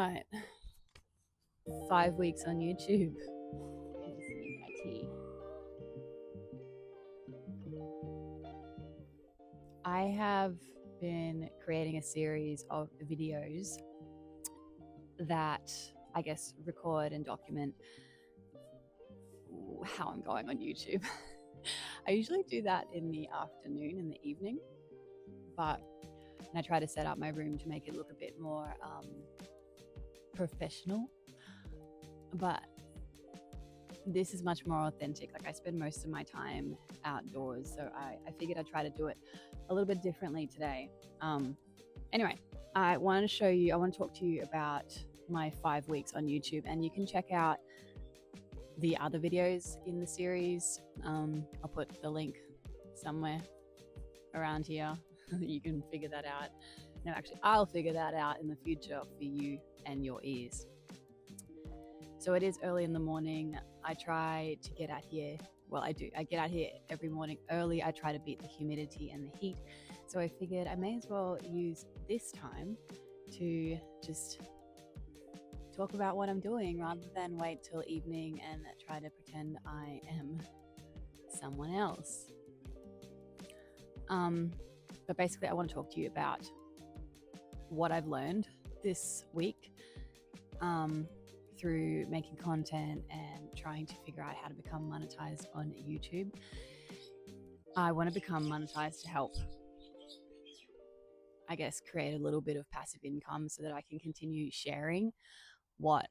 right. 5 weeks on YouTube. I just need my tea. I have been creating a series of videos that I guess record and document how I'm going on YouTube. I usually do that in the afternoon, in the evening, but I try to set up my room to make it look a bit more professional. But this is much more authentic. Like, I spend most of my time outdoors, so I figured I'd try to do it a little bit differently today. Anyway, I want to talk to you about my 5 weeks on YouTube, and you can check out the other videos in the series. I'll put the link somewhere around here. You can figure that out. No, actually, I'll figure that out in the future for you and your ears. So it is early in the morning. I try to get out here. Well, I do. I get out here every morning early. I try to beat the humidity and the heat. So I figured I may as well use this time to just talk about what I'm doing rather than wait till evening and try to pretend I am someone else. But basically, I want to talk to you about what I've learned this week through making content and trying to figure out how to become monetized on YouTube. I want to become monetized to help, I guess, create a little bit of passive income so that I can continue sharing what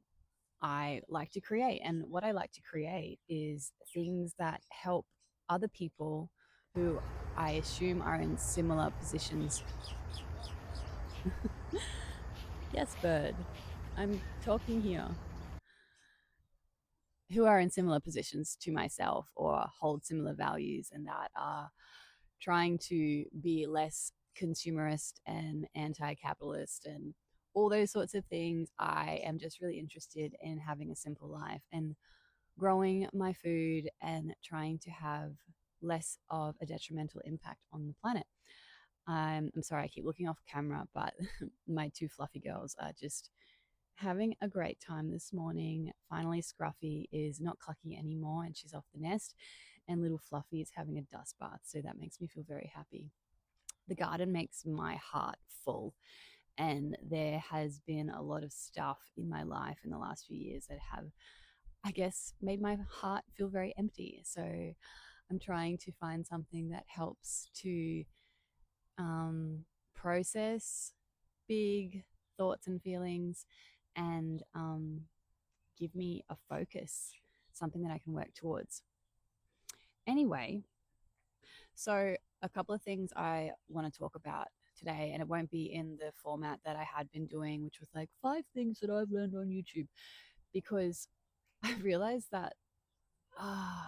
I like to create. And what I like to create is things that help other people who I assume are in similar positions. Yes, bird, I'm talking here. Who are in similar positions to myself or hold similar values, and that are trying to be less consumerist and anti-capitalist and all those sorts of things. I am just really interested in having a simple life and growing my food and trying to have less of a detrimental impact on the planet. I'm sorry, I keep looking off camera, but my two fluffy girls are just having a great time this morning. Finally, Scruffy is not clucking anymore and she's off the nest, and little Fluffy is having a dust bath, so that makes me feel very happy. The garden makes my heart full, and there has been a lot of stuff in my life in the last few years that have, I guess, made my heart feel very empty. So I'm trying to find something that helps to process big thoughts and feelings and give me a focus, something that I can work towards. Anyway, so a couple of things I want to talk about today, and it won't be in the format that I had been doing, which was like 5 things that I've learned on YouTube, because I realized that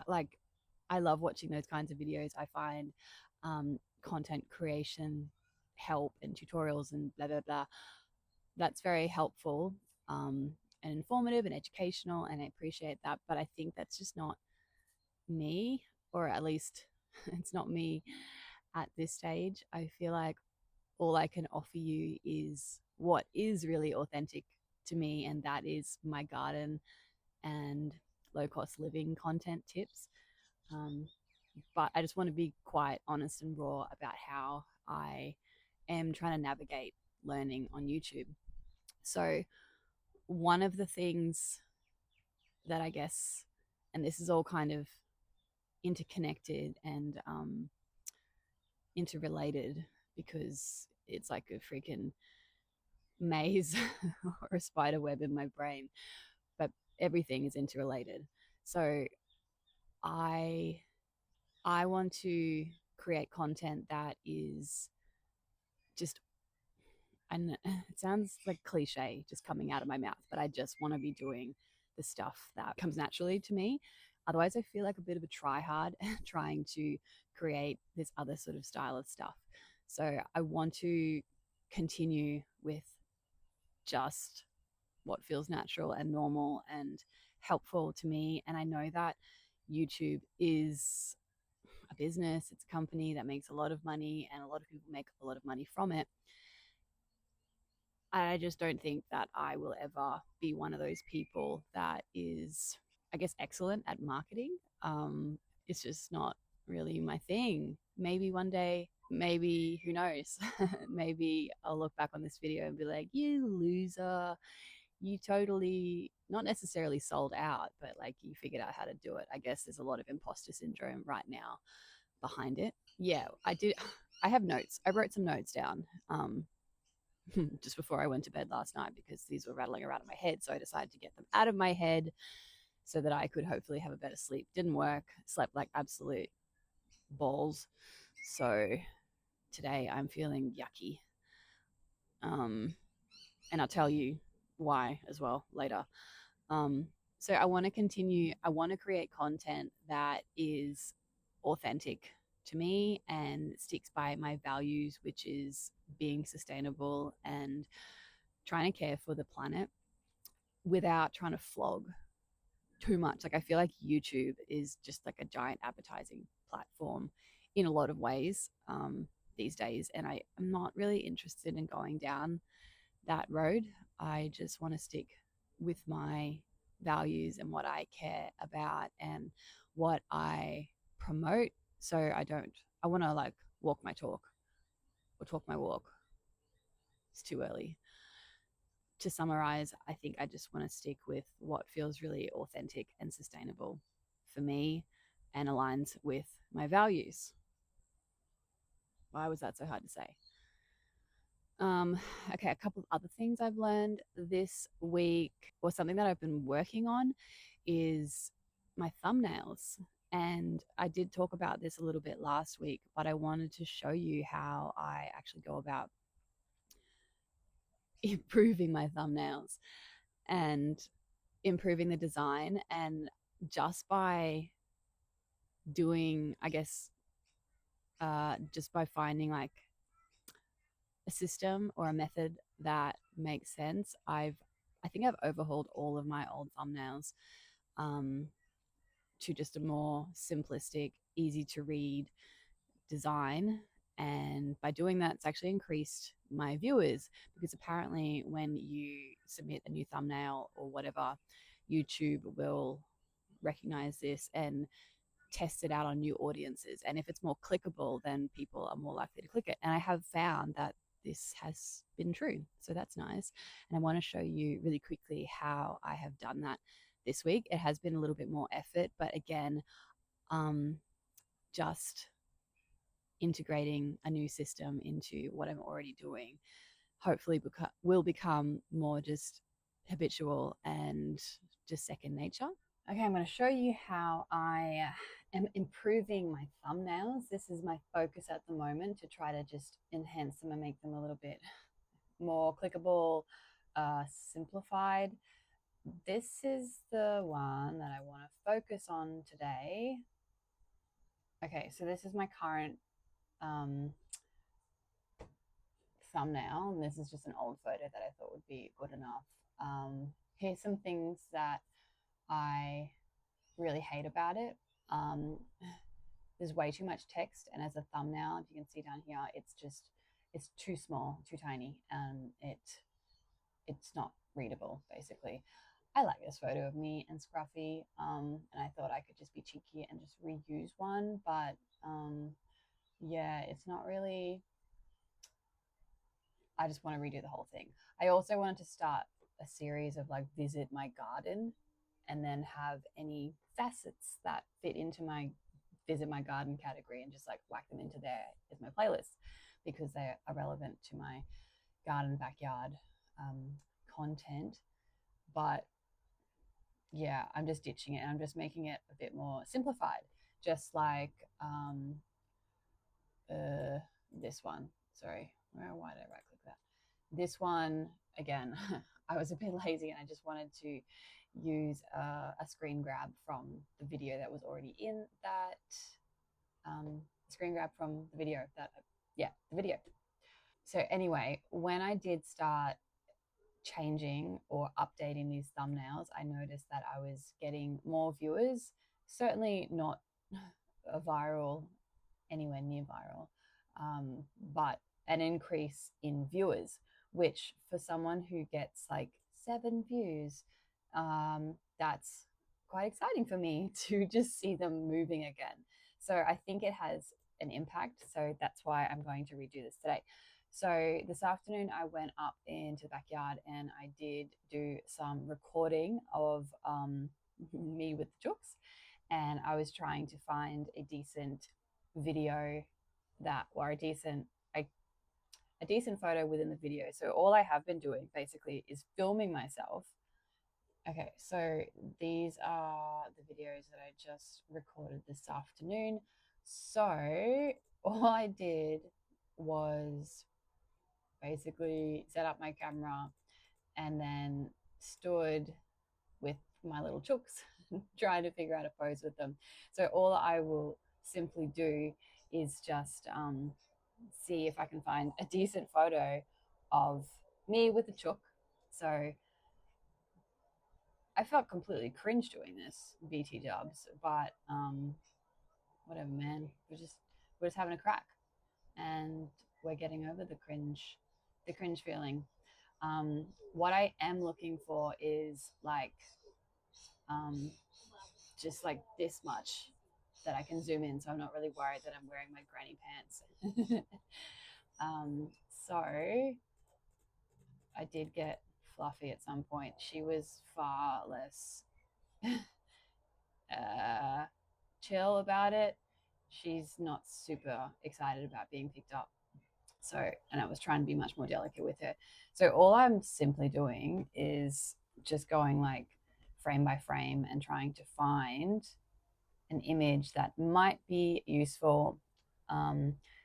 like, I love watching those kinds of videos. I find content creation help and tutorials and blah blah blah, that's very helpful and informative and educational, and I appreciate that. But I think that's just not me, or at least it's not me at this stage. I feel like all I can offer you is what is really authentic to me, and that is my garden and low cost living content tips. But I just want to be quite honest and raw about how I am trying to navigate learning on YouTube. So one of the things that I guess, and this is all kind of interconnected and interrelated, because it's like a freaking maze or a spider web in my brain, but everything is interrelated. So I want to create content that is just, and it sounds like cliche just coming out of my mouth, but I just want to be doing the stuff that comes naturally to me. Otherwise, I feel like a bit of a try hard trying to create this other sort of style of stuff. So I want to continue with just what feels natural and normal and helpful to me. And I know that YouTube is a business, it's a company that makes a lot of money, and a lot of people make a lot of money from it. I just don't think that I will ever be one of those people that is, I guess, excellent at marketing. It's just not really my thing. Maybe one day, maybe who knows? Maybe I'll look back on this video and be like, you loser, you totally not necessarily sold out, but like you figured out how to do it. I guess there's a lot of imposter syndrome right now behind it. Yeah, I did. I have notes. I wrote some notes down just before I went to bed last night because these were rattling around in my head. So I decided to get them out of my head so that I could hopefully have a better sleep. Didn't work. Slept like absolute balls. So today I'm feeling yucky. Um, and I'll tell you why as well later. Um, so I want to continue, I want to create content that is authentic to me and sticks by my values, which is being sustainable and trying to care for the planet without trying to flog too much. Like I feel like YouTube is just like a giant advertising platform in a lot of ways these days, and I'm not really interested in going down that road. I just want to stick with my values and what I care about and what I promote. So I want to like walk my talk or talk my walk. It's too early. To summarize, I think I just want to stick with what feels really authentic and sustainable for me and aligns with my values. Why was that so hard to say? Um, okay, a couple of other things I've learned this week, or something that I've been working on, is my thumbnails. And I did talk about this a little bit last week, but I wanted to show you how I actually go about improving my thumbnails and improving the design. And just by doing, I guess, just by finding like a system or a method that makes sense, I think I've overhauled all of my old thumbnails um, to just a more simplistic, easy to read design. And by doing that, it's actually increased my viewers because apparently, when you submit a new thumbnail or whatever, YouTube will recognize this and test it out on new audiences. And if it's more clickable, then people are more likely to click it. And I have found that this has been true. So that's nice. And I want to show you really quickly how I have done that this week. It has been a little bit more effort, but again, just integrating a new system into what I'm already doing hopefully will become more just habitual and just second nature. Okay, I'm going to show you how I am improving my thumbnails. This is my focus at the moment, to try to just enhance them and make them a little bit more clickable, simplified. This is the one that I want to focus on today. Okay, so this is my current thumbnail, and this is just an old photo that I thought would be good enough. Here's some things that I really hate about it. There's way too much text, and as a thumbnail, if you can see down here, it's too small, too tiny, and it's not readable basically. I like this photo of me and Scruffy, and I thought I could just be cheeky and just reuse one, but yeah, it's not really. I just want to redo the whole thing. I also wanted to start a series of like visit my garden, and then have any facets that fit into my visit my garden category and just like whack them into there as my playlist, because they are relevant to my garden backyard content. But yeah, I'm just ditching it and I'm just making it a bit more simplified, just like this one. Sorry, why did I right click that? This one, again, I was a bit lazy and I just wanted to use a screen grab from the video that was already in that screen grab from the video that, yeah, the video. So anyway, when I did start changing or updating these thumbnails, I noticed that I was getting more viewers, certainly not a viral, anywhere near viral, but an increase in viewers, which for someone who gets like 7 views, that's quite exciting for me to just see them moving again. So I think it has an impact. So that's why I'm going to redo this today. So this afternoon I went up into the backyard and I did do some recording of me with the chooks, and I was trying to find a decent video that, or a decent photo within the video. So all I have been doing basically is filming myself. Okay, so these are the videos that I just recorded this afternoon. So all I did was basically set up my camera and then stood with my little chooks trying to figure out a pose with them. So all I will simply do is just see if I can find a decent photo of me with the chook. So I felt completely cringe doing this, BT dubs, but whatever, man. We're just having a crack, and we're getting over the cringe feeling. What I am looking for is like just like this much that I can zoom in, so I'm not really worried that I'm wearing my granny pants. So I did get Fluffy at some point. She was far less chill about it. She's not super excited about being picked up. So, and I was trying to be much more delicate with her. So all I'm simply doing is just going like frame by frame and trying to find an image that might be useful,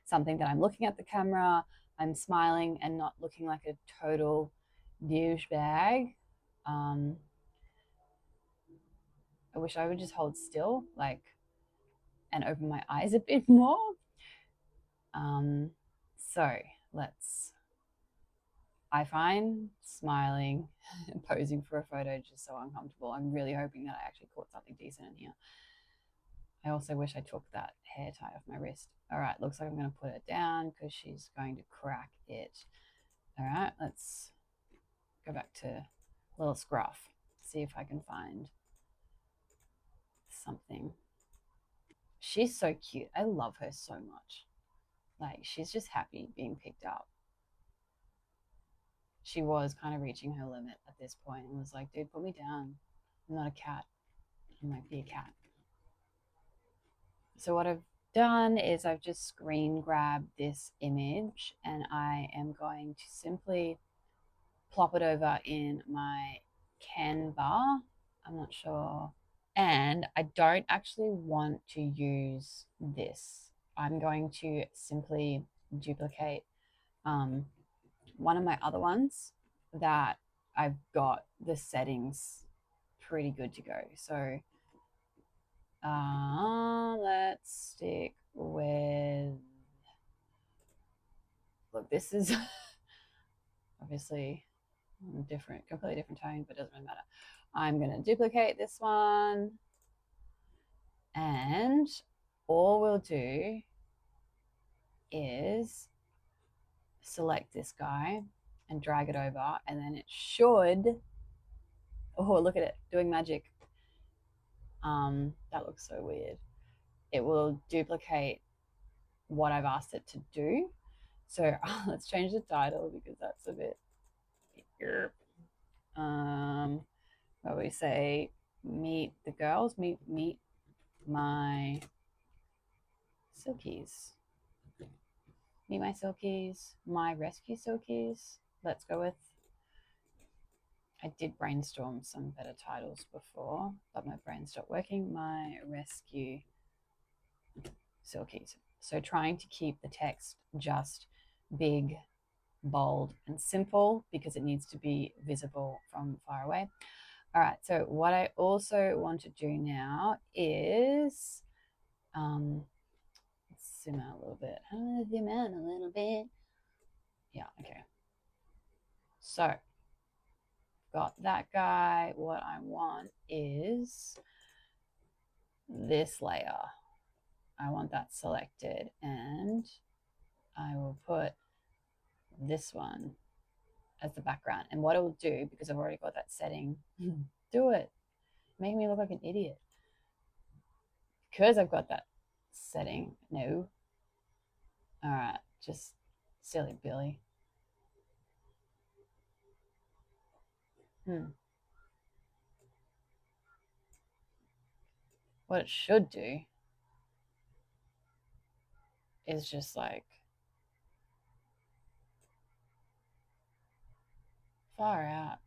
something that I'm looking at the camera, I'm smiling and not looking like a total douchebag. I wish I would just hold still, like, and open my eyes a bit more. So I find smiling and posing for a photo just so uncomfortable. I'm really hoping that I actually caught something decent in here. I also wish I took that hair tie off my wrist. All right, looks like I'm going to put it down because she's going to crack it. All right, let's go back to little Scruff, see if I can find something. She's so cute. I love her so much. Like, she's just happy being picked up. She was kind of reaching her limit at this point and was like, dude, put me down. I'm not a cat. I might be a cat. So what I've done is I've just screen grabbed this image and I am going to simply plop it over in my Canva. I'm not sure. And I don't actually want to use this. I'm going to simply duplicate one of my other ones that I've got the settings pretty good to go. So let's stick with, look, this is obviously different, completely different tone, but it doesn't really matter. I'm going to duplicate this one, and all we'll do is select this guy and drag it over, and then it should, oh, look at it doing magic. That looks so weird. It will duplicate what I've asked it to do. So let's change the title because that's a bit, where we say meet the girls, meet my silkies. Meet my silkies, my rescue silkies. Let's go with, I did brainstorm some better titles before, but my brain stopped working. My rescue silkies. So trying to keep the text just big, bold, and simple because it needs to be visible from far away. All right, so what I also want to do now is, let's zoom out a little bit. I'm gonna zoom out a little bit. Yeah, okay. So got that guy. What I want is this layer. I want that selected, and I will put this one as the background. And what it will do, because I've already got that setting, do it. Make me look like an idiot. Because I've got that setting, no. All right, just silly Billy. What it should do is just like far out.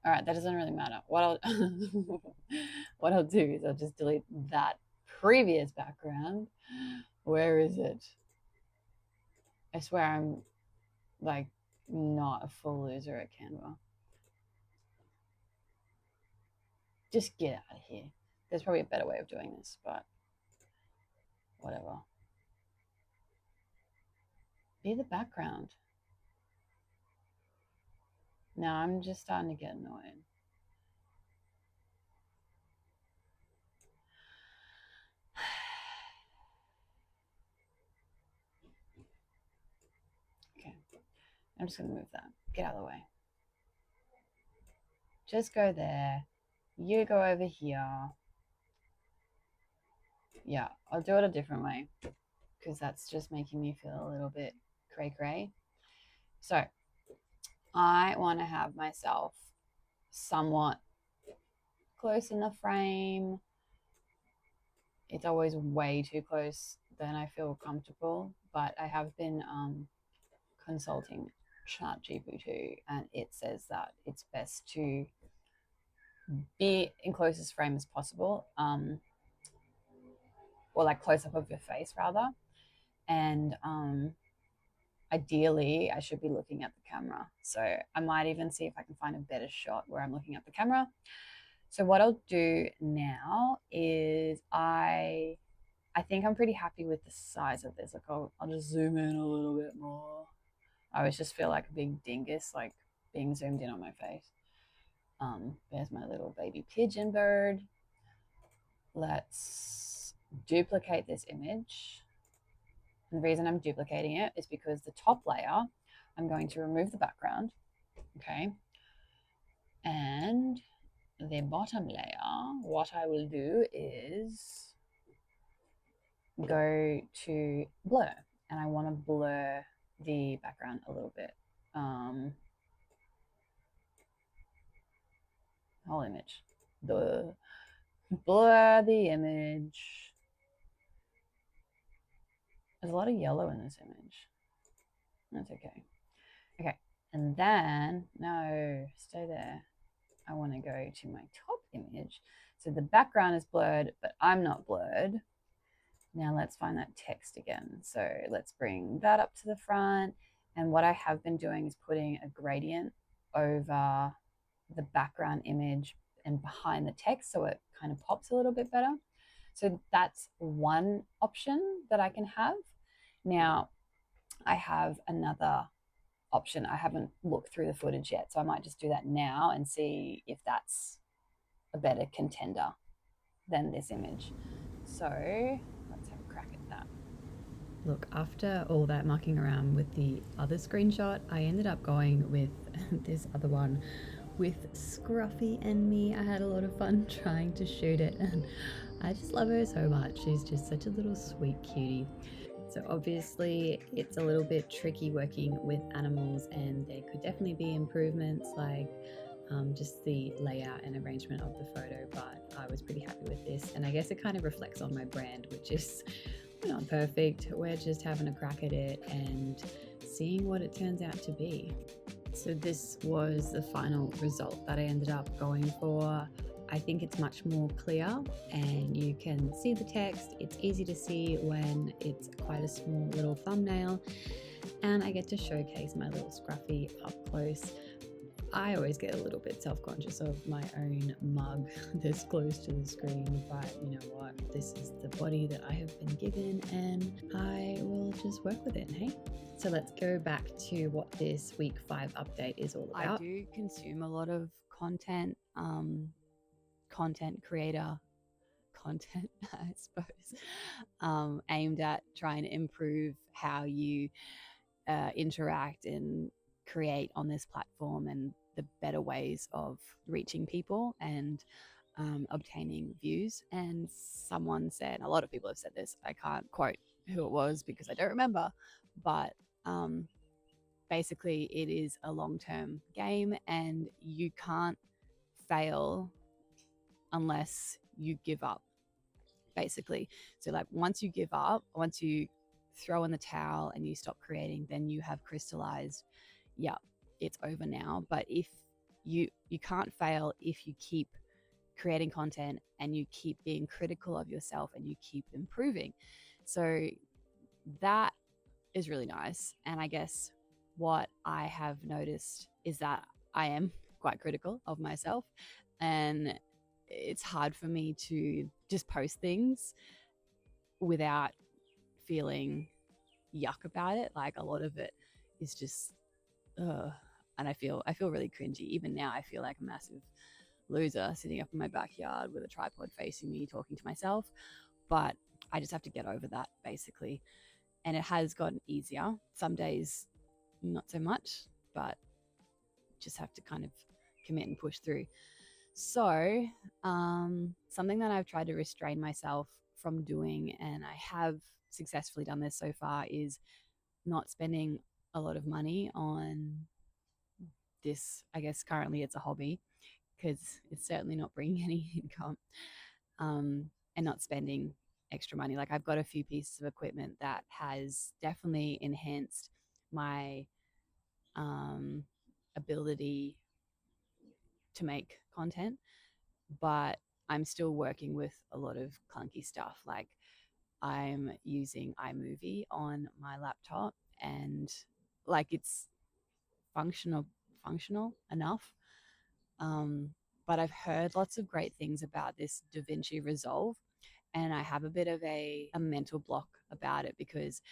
All right, that doesn't really matter. What I'll do is I'll just delete that previous background. Where is it? I swear I'm like not a full loser at Canva. Just get out of here. There's probably a better way of doing this, but whatever. Be the background. Now I'm just starting to get annoyed. Okay, I'm just gonna move that. Get out of the way. Just go there. You go over here. Yeah, I'll do it a different way because that's just making me feel a little bit cray-cray. So I want to have myself somewhat close in the frame. It's always way too close then I feel comfortable, but I have been consulting ChatGPT and it says that it's best to be in closest frame as possible, or like close up of your face rather, and ideally I should be looking at the camera. So I might even see if I can find a better shot where I'm looking at the camera. So what I'll do now is I think I'm pretty happy with the size of this. Like I'll just zoom in a little bit more. I always just feel like a big dingus, like being zoomed in on my face. There's my little baby pigeon bird. Let's duplicate this image. And the reason I'm duplicating it is because the top layer, I'm going to remove the background, okay? And the bottom layer, what I will do is go to blur, and I want to blur the background a little bit. Whole image. Blur the image. There's a lot of yellow in this image. That's okay. Okay, and then, no, stay there. I want to go to my top image. So the background is blurred, but I'm not blurred. Now let's find that text again. So let's bring that up to the front. And what I have been doing is putting a gradient over the background image and behind the text so it kind of pops a little bit better. So that's one option that I can have. Now I have another option. I haven't looked through the footage yet, so I might just do that now and see if that's a better contender than this image. So let's have a crack at that. Look, after all that mucking around with the other screenshot, I ended up going with this other one with Scruffy and me. I had a lot of fun trying to shoot it, and I just love her so much. She's just such a little sweet cutie. So obviously it's a little bit tricky working with animals, and there could definitely be improvements like just the layout and arrangement of the photo, but I was pretty happy with this, and I guess it kind of reflects on my brand, which is not perfect. We're just having a crack at it and seeing what it turns out to be. So this was the final result that I ended up going for. I think it's much more clear and you can see the text. It's easy to see when it's quite a small little thumbnail, and I get to showcase my little Scruffy up close. I always get a little bit self-conscious of my own mug this close to the screen, but you know what? This is the body that I have been given and I will just work with it, hey? So let's go back to what this week 5 update is all about. I do consume a lot of content, content creator content, I suppose, aimed at trying to improve how you interact and create on this platform and the better ways of reaching people and obtaining views. And someone said, a lot of people have said this, I can't quote who it was because I don't remember, but basically it is a long-term game and you can't fail unless you give up, basically. So like once you give up, once you throw in the towel and you stop creating, then you have crystallized, yeah, it's over now. But if you can't fail if you keep creating content and you keep being critical of yourself and you keep improving. So that is really nice. And I guess what I have noticed is that I am quite critical of myself, and it's hard for me to just post things without feeling yuck about it. Like a lot of it is just and I feel really cringy. Even now I feel like a massive loser sitting up in my backyard with a tripod facing me talking to myself, but I just have to get over that, basically. And it has gotten easier. Some days not so much, but just have to kind of commit and push through. So something that I've tried to restrain myself from doing, and I have successfully done this so far, is not spending a lot of money on this. I guess currently it's a hobby because it's certainly not bringing any income, and not spending extra money. Like I've got a few pieces of equipment that has definitely enhanced my ability to make content, but I'm still working with a lot of clunky stuff. Like I'm using iMovie on my laptop, and like it's functional enough. But I've heard lots of great things about this DaVinci Resolve, and I have a bit of a mental block about it because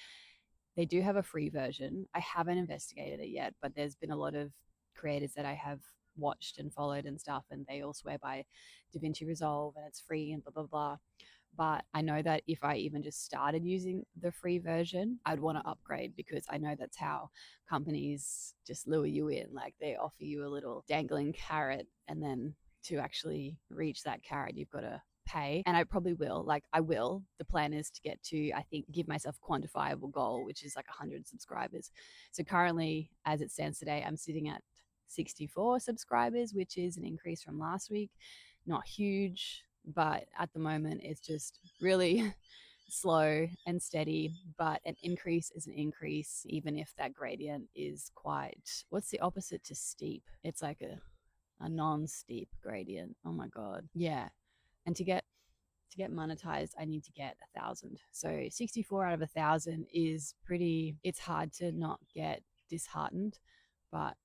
they do have a free version. I haven't investigated it yet, but there's been a lot of creators that I have watched and followed and stuff, and they all swear by DaVinci Resolve and it's free and blah, blah, blah. But I know that if I even just started using the free version, I'd want to upgrade, because I know that's how companies just lure you in. Like they offer you a little dangling carrot, and then to actually reach that carrot, you've got to pay. And I probably will. Like I will. The plan is to get to, I think, give myself a quantifiable goal, which is like 100 subscribers. So currently, as it stands today, I'm sitting at 64 subscribers, which is an increase from last week. Not huge, but at the moment it's just really slow and steady. But an increase is an increase, even if that gradient is quite, what's the opposite to steep? It's like a non-steep gradient. Oh my god. Yeah. And to get monetized, I need to get 1,000. So 64 out of 1,000 is pretty, it's hard to not get disheartened, but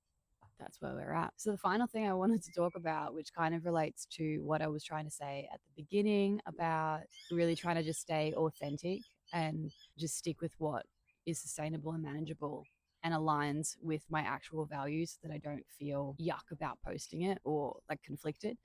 that's where we're at. So the final thing I wanted to talk about, which kind of relates to what I was trying to say at the beginning about really trying to just stay authentic and just stick with what is sustainable and manageable and aligns with my actual values, so that I don't feel yuck about posting it or like conflicted.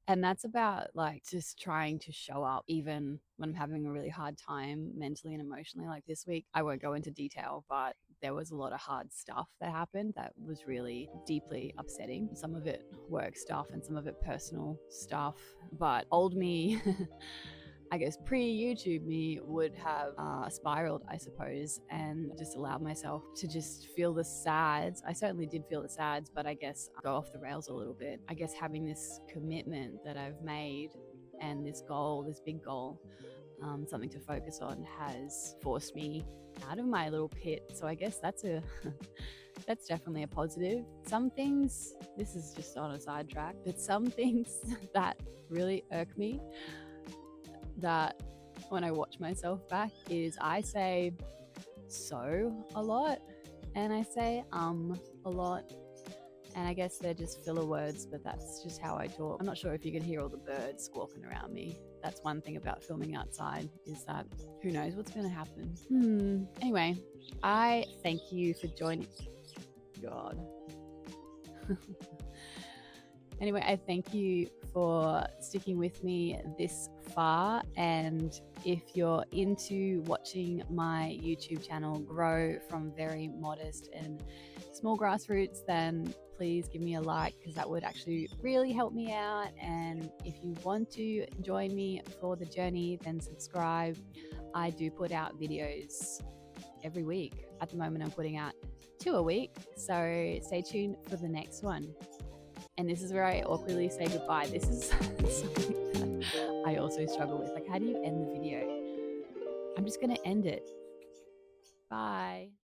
And that's about like just trying to show up even when I'm having a really hard time mentally and emotionally. Like this week, I won't go into detail, but there was a lot of hard stuff that happened that was really deeply upsetting. Some of it work stuff and some of it personal stuff. But old me, I guess pre-YouTube me, would have spiraled, I suppose, and just allowed myself to just feel the sads. I certainly did feel the sads, but I guess go off the rails a little bit. I guess having this commitment that I've made and this goal, this big goal, something to focus on, has forced me out of my little pit. So I guess that's a that's definitely a positive. Some things, this is just on a sidetrack, but some things that really irk me, that when I watch myself back, is I say so a lot, and I say a lot, and I guess they're just filler words, but that's just how I talk. I'm not sure if you can hear all the birds squawking around me. That's one thing about filming outside, is that who knows what's going to happen. Anyway, I thank you for joining. God. Anyway, I thank you for sticking with me this far. And if you're into watching my YouTube channel grow from very modest and small grassroots, then please give me a like, because that would actually really help me out. And if you want to join me for the journey, then subscribe. I do put out videos every week. At the moment, I'm putting out 2 a week. So stay tuned for the next one. And this is where I awkwardly say goodbye. This is something that I also struggle with. Like, how do you end the video? I'm just going to end it. Bye.